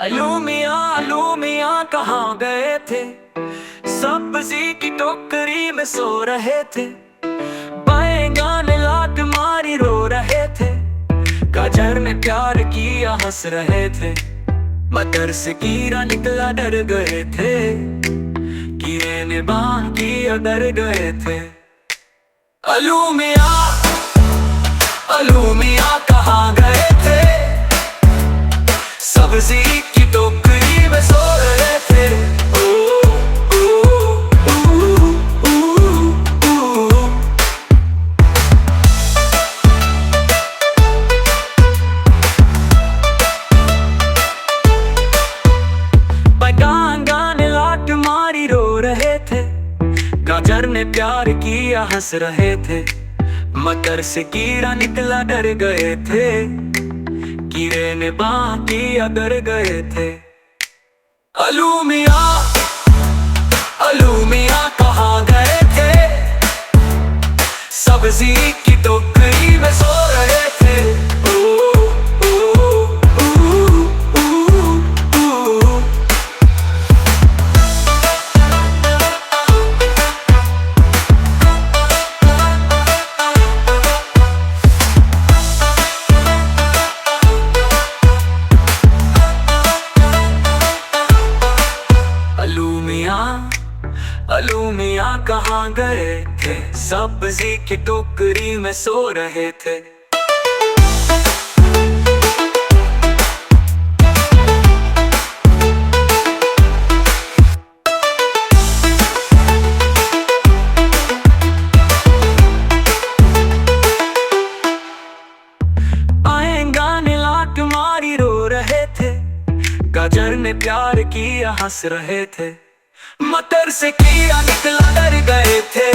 अलू मियाँ कहाँ गए थे? सब्जी की टोकरी में सो रहे थे। बैंगन लात मारी रो रहे थे। गाजर ने प्यार किया हंस रहे थे। मटर से कीड़ा निकला डर गए थे। कीड़े ने बांध किया डर गए थे। अलू मियाँ कहाँ गए थे? सब्जी की टोकरी में सो रहे थे। बैंगन ने लात मारी रो रहे थे। गाजर ने प्यार किया हंस रहे थे। मटर से कीड़ा निकला डर गए थे। कीड़े ने बांध किया डर गए थे। अलू मियाँ कहाँ गए थे? सब्जी की टोकरी में सो रहे थे। अलू मियाँ कहाँ गए थे? सब्जी की टोकरी में सो रहे थे। बैंगन ने लात मारी रो रहे थे। गाजर ने प्यार किया हंस रहे थे। मटर से कीड़ा निकला डर गए थे।